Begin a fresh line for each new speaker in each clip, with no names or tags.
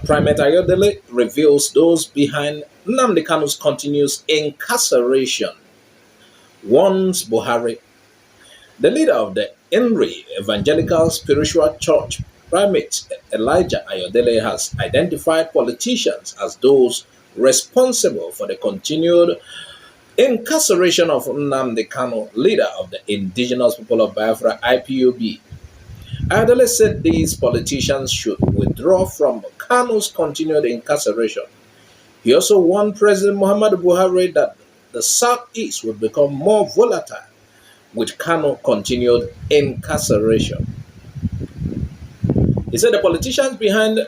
Primate Ayodele reveals those behind Nnamdi Kanu's continuous incarceration, warns Buhari. The leader of the INRI Evangelical Spiritual Church, Primate Elijah Ayodele, has identified politicians as those responsible for the continued incarceration of Nnamdi Kanu, leader of the Indigenous People of Biafra (IPOB). Ayodele said these politicians should withdraw from Kanu's continued incarceration. He also warned President Muhammadu Buhari that the Southeast would become more volatile with Kanu continued incarceration. He said the politicians behind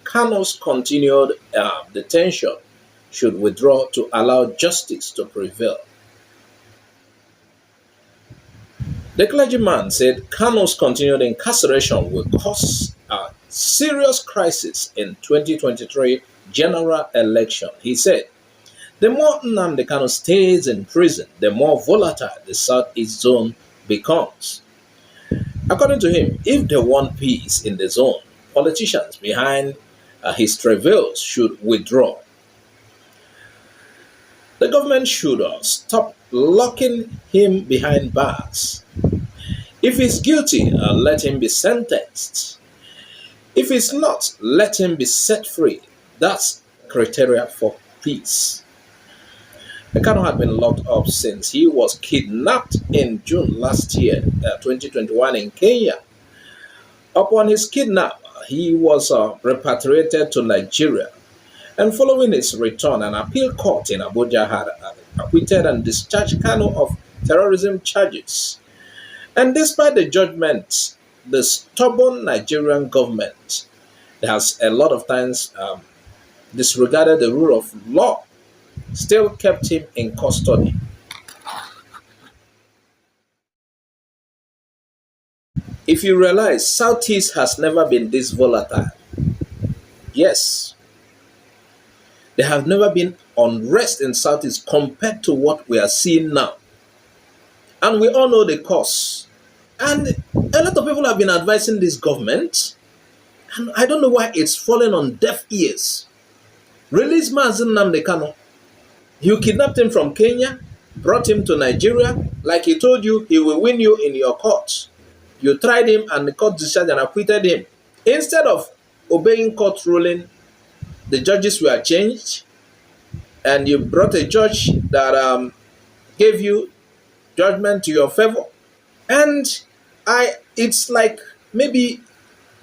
Kanu's continued detention should withdraw to allow justice to prevail. The clergyman said Kanu's continued incarceration will cause a serious crisis in 2023 general election. He said, the more Nnamdi Kanu stays in prison, the more volatile the Southeast zone becomes. According to him, if they want peace in the zone, politicians behind his travails should withdraw. The government should stop locking him behind bars. If he's guilty, let him be sentenced. If he's not, let him be set free. That's criteria for peace. Kanu had been locked up since he was kidnapped in June last year, 2021 in Kenya. Upon his kidnap, he was repatriated to Nigeria. And following his return, an appeal court in Abuja had acquitted and discharged Kanu of terrorism charges. And despite the judgment, the stubborn Nigerian government has a lot of times disregarded the rule of law, still kept him in custody. If you realize, Southeast has never been this volatile. Yes, there have never been unrest in Southeast compared to what we are seeing now. And we all know the cause. And a lot of people have been advising this government, and I don't know why it's falling on deaf ears. Release Mazi Nnamdi Kanu. You kidnapped him from Kenya, brought him to Nigeria. Like he told you, he will win you in your court. You tried him and the court discharged and acquitted him. Instead of obeying court ruling, the judges were changed, and you brought a judge that gave you judgment to your favor. And it's like maybe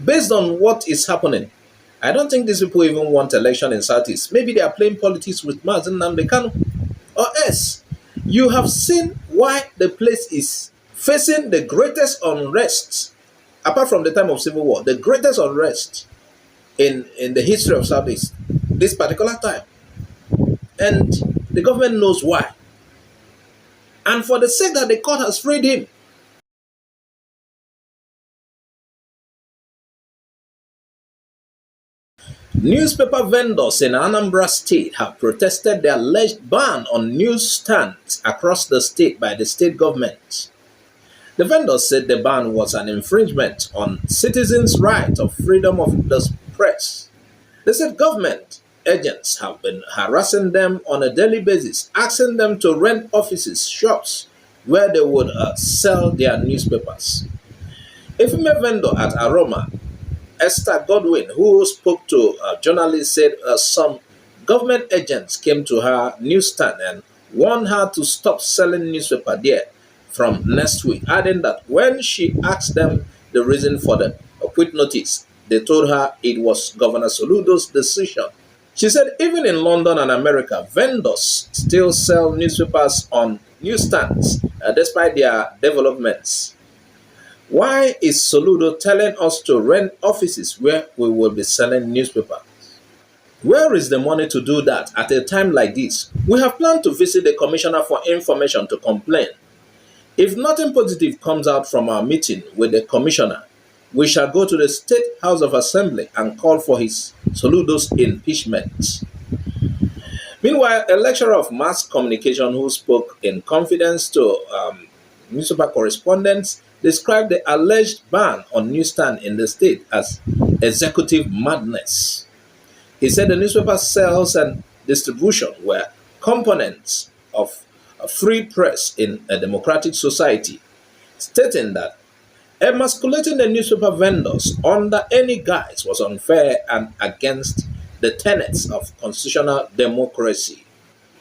based on what is happening, I don't think these people even want election in Southeast. Maybe they are playing politics with Mazi Nnamdi Kanu. Or else, you have seen why the place is facing the greatest unrest, apart from the time of Civil War, the greatest unrest in the history of Southeast, this particular time. And the government knows why. And for the sake that the court has freed him, newspaper vendors in Anambra State have protested the alleged ban on newsstands across the state by the state government. The vendors said the ban was an infringement on citizens' right of freedom of the press. They said government agents have been harassing them on a daily basis, asking them to rent offices, shops, where they would sell their newspapers. A female vendor at Aroma, Esther Godwin, who spoke to journalists, said some government agents came to her newsstand and warned her to stop selling newspaper there from next week, adding that when she asked them the reason for the quit notice, they told her it was Governor Soludo's decision. She said even in London and America, vendors still sell newspapers on newsstands despite their developments. Why is Soludo telling us to rent offices where we will be selling newspapers? Where is the money to do that at a time like this? We have planned to visit the Commissioner for Information to complain. If nothing positive comes out from our meeting with the Commissioner, we shall go to the State House of Assembly and call for his Soludo's impeachment. Meanwhile, a lecturer of mass communication who spoke in confidence to newspaper correspondents described the alleged ban on newsstand in the state as executive madness. He said the newspaper sales and distribution were components of a free press in a democratic society, stating that emasculating the newspaper vendors under any guise was unfair and against the tenets of constitutional democracy.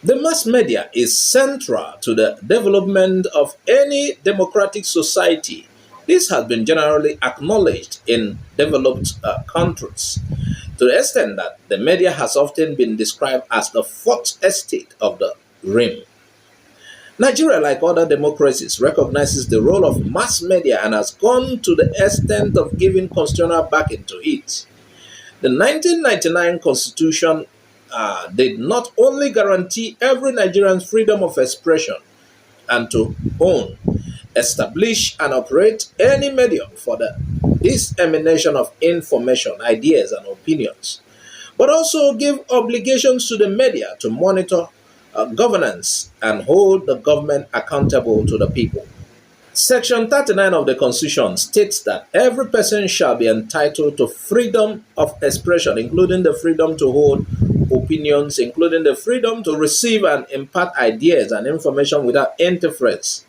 The mass media is central to the development of any democratic society. This has been generally acknowledged in developed countries to the extent that the media has often been described as the fourth estate of the realm. Nigeria, like other democracies, recognizes the role of mass media and has gone to the extent of giving constitutional backing to it. The 1999 Constitution did not only guarantee every Nigerian's freedom of expression and to own, establish, and operate any medium for the dissemination of information, ideas, and opinions, but also give obligations to the media to monitor governance and hold the government accountable to the people. Section 39 of the Constitution states that every person shall be entitled to freedom of expression, including the freedom to hold opinions, including the freedom to receive and impart ideas and information without interference.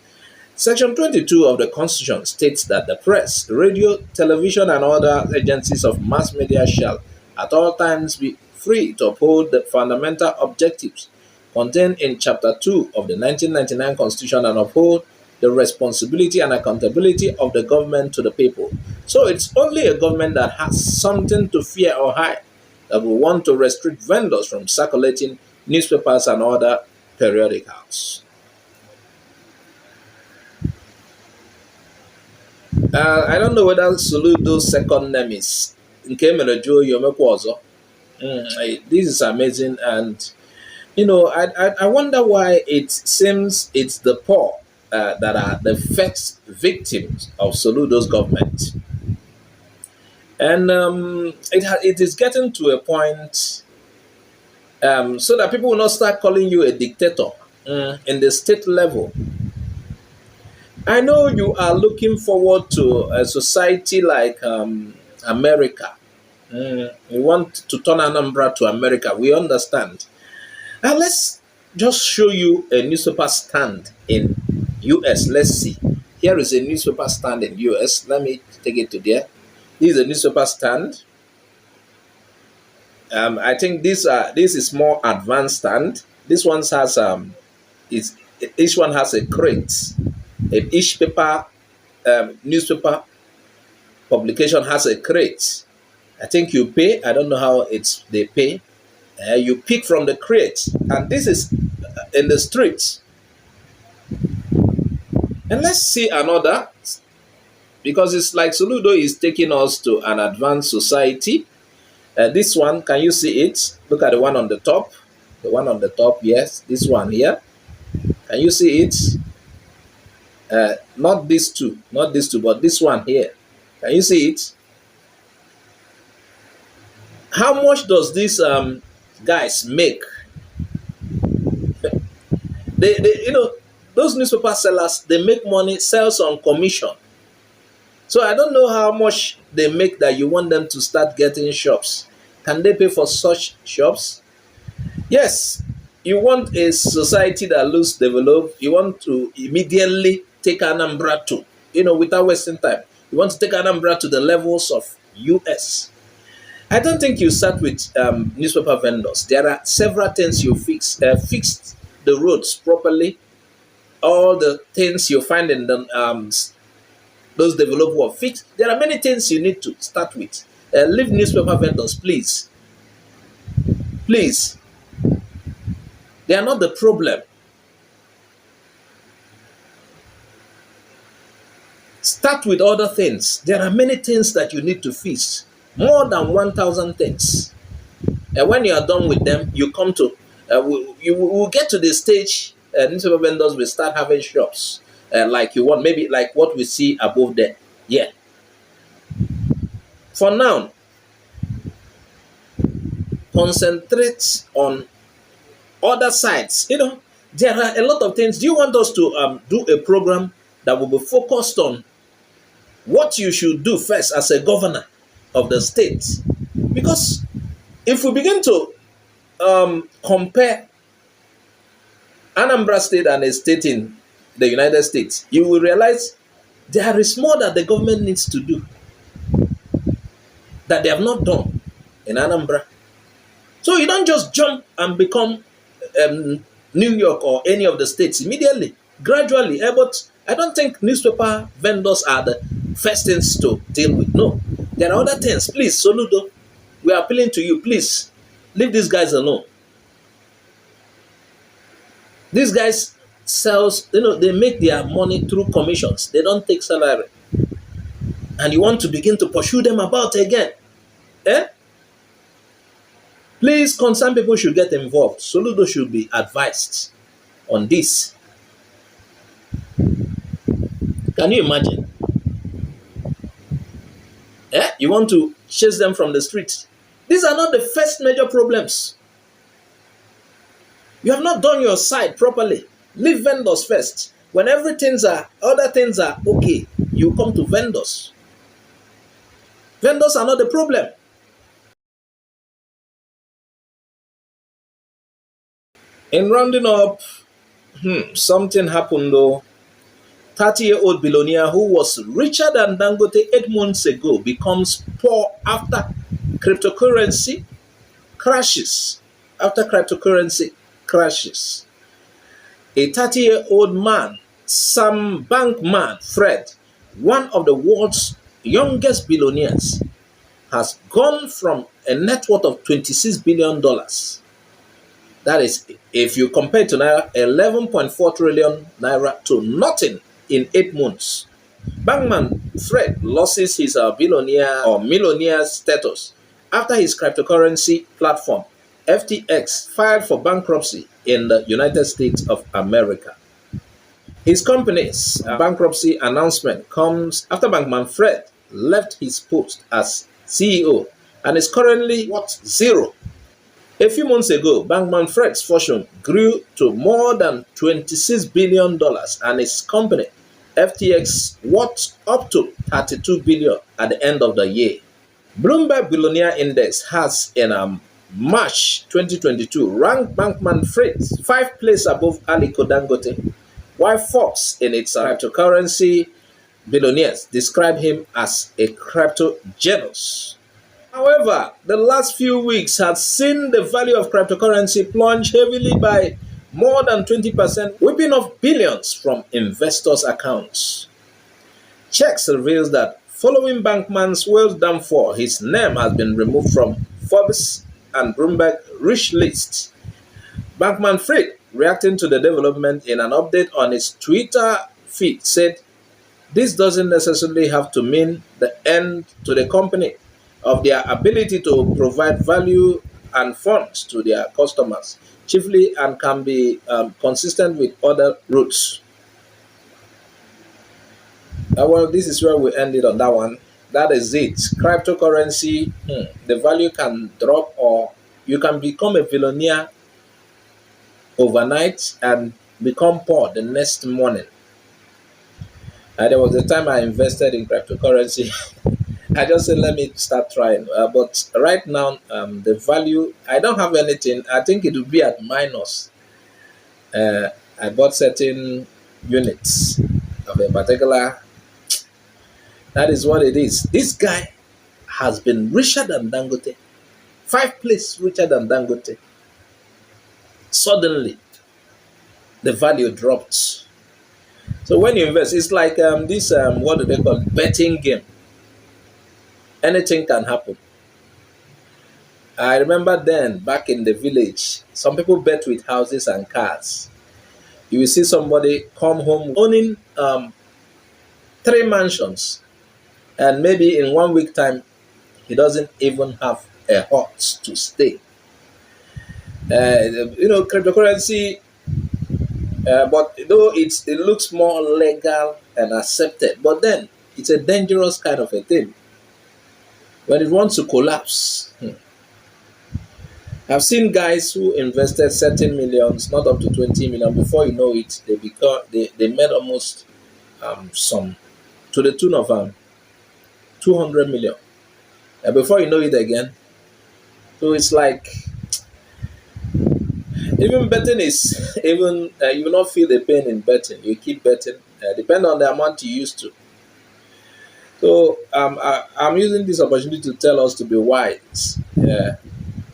Section 22 of the Constitution states that the press, radio, television, and other agencies of mass media shall at all times be free to uphold the fundamental objectives contained in Chapter 2 of the 1999 Constitution and uphold the responsibility and accountability of the government to the people. So it's only a government that has something to fear or hide that will want to restrict vendors from circulating newspapers and other periodicals. I don't know whether Soludo's second name is Nkemelejo Yomekwozo. This is amazing, and I wonder why it seems it's the poor that are the first victims of Soludo's government. And it is getting to a point so that people will not start calling you a dictator in the state level. I know you are looking forward to a society like America. You want to turn Anambra to America. We understand. Now let's just show you a newspaper stand in US. Let's see. Here is a newspaper stand in US. Let me take it to there. This is a newspaper stand. I think this is more advanced stand. This one has each one has a crate. Each paper newspaper publication has a crate. I think you pay. I don't know how they pay. You pick from the crate, and this is in the streets. And let's see another, because it's like Soludo is taking us to an advanced society. This one, can you see it? Look at the one on the top. The one on the top, yes. This one here. Can you see it? Not these two, but this one here. Can you see it? How much does this guys make? they those newspaper sellers, they make money, sales on commission. So I don't know how much they make that you want them to start getting shops. Can they pay for such shops? Yes, you want a society that looks developed. You want to immediately take Anambra to, without wasting time. You want to take Anambra to the levels of US. I don't think you start with newspaper vendors. There are several things you fix. Fix the roads properly. All the things you find in the those developed world fix. There are many things you need to start with. Leave newspaper vendors, please. Please. They are not the problem. Start with other things. There are many things that you need to fix. More than 1,000 things. And when you are done with them, you come to, you will get to the stage, newspaper vendors will start having shops like you want, maybe like what we see above there. Yeah. For now, concentrate on other sides. There are a lot of things. Do you want us to do a program that will be focused on what you should do first as a governor of the state? Because If we begin to compare Anambra State and a state in the United States, you will realize there is more that the government needs to do that they have not done in Anambra. So you don't just jump and become New York or any of the states immediately, gradually. But I don't think newspaper vendors are the first things to deal with. No, there are other things. Please, Soludo, we are appealing to you. Please, leave these guys alone. These guys sells, they make their money through commissions. They don't take salary. And you want to begin to pursue them about again. Eh? Please, concerned people should get involved. Soludo should be advised on this. Can you imagine? Eh? You want to chase them from the streets. These are not the first major problems. You have not done your side properly. Leave vendors first. When other things are okay, you come to vendors. Vendors are not the problem. In rounding up, something happened though. 30-year-old billionaire who was richer than Dangote 8 months ago becomes poor after cryptocurrency crashes. After cryptocurrency crashes. A 30-year-old man, Sam Bankman-Fried, one of the world's youngest billionaires, has gone from a net worth of $26 billion. That is, if you compare to Naira, 11.4 trillion Naira to nothing in 8 months. Bankman-Fried loses his billionaire or millionaire status after his cryptocurrency platform, FTX, filed for bankruptcy in the United States of America. His company's bankruptcy announcement comes after Bankman-Fried left his post as CEO and is currently worth zero. A few months ago, Bankman-Fried's fortune grew to more than $26 billion and his company, FTX, worth up to $32 billion at the end of the year. Bloomberg Billionaire Index has in March 2022 ranked Bankman-Fried 5th place above Aliko Dangote, while Forbes in its cryptocurrency billionaires describe him as a crypto genius. However, the last few weeks have seen the value of cryptocurrency plunge heavily by more than 20%, whipping off billions from investors' accounts. Checks reveals that following Bankman's wealth downfall, his name has been removed from Forbes and Bloomberg rich lists. Bankman-Fried, reacting to the development in an update on his Twitter feed, said, "This doesn't necessarily have to mean the end to the company of their ability to provide value and funds to their customers, chiefly, and can be consistent with other routes." Well, this is where we ended on that one. That is it. Cryptocurrency, the value can drop, or you can become a billionaire overnight and become poor the next morning. There was a time I invested in cryptocurrency. I just said, let me start trying. But right now, the value, I don't have anything. I think it will be at minus. I bought certain units of a particular. That is what it is. This guy has been richer than Dangote. 5th place richer than Dangote. Suddenly, the value dropped. So when you invest, it's like this, what do they call it? Betting game. Anything can happen. I remember then, back in the village, some people bet with houses and cars. You will see somebody come home owning 3 mansions, and maybe in 1 week time, he doesn't even have a hut to stay. Cryptocurrency, but though it looks more legal and accepted, but then it's a dangerous kind of a thing. When it wants to collapse, I've seen guys who invested certain millions, not up to 20 million. Before you know it, they made almost some to the tune of 200 million. And before you know it again, So it's like even betting is even you will not feel the pain in betting. You keep betting, depend on the amount you used to. So I'm using this opportunity to tell us to be wise. Yeah.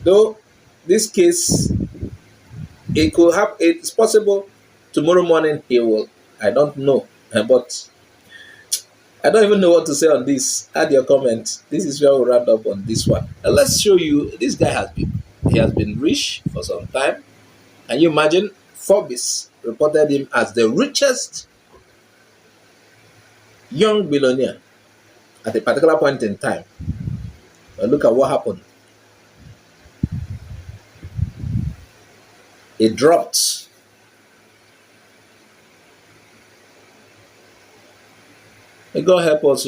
Though this case, it could happen. It's possible tomorrow morning he will. I don't know, but I don't even know what to say on this. Add your comment. This is where we wrap up on this one. Now let's show you. This guy has been rich for some time. Can you imagine? Forbes reported him as the richest young billionaire at a particular point in time. But look at what happened. It dropped. May God help us.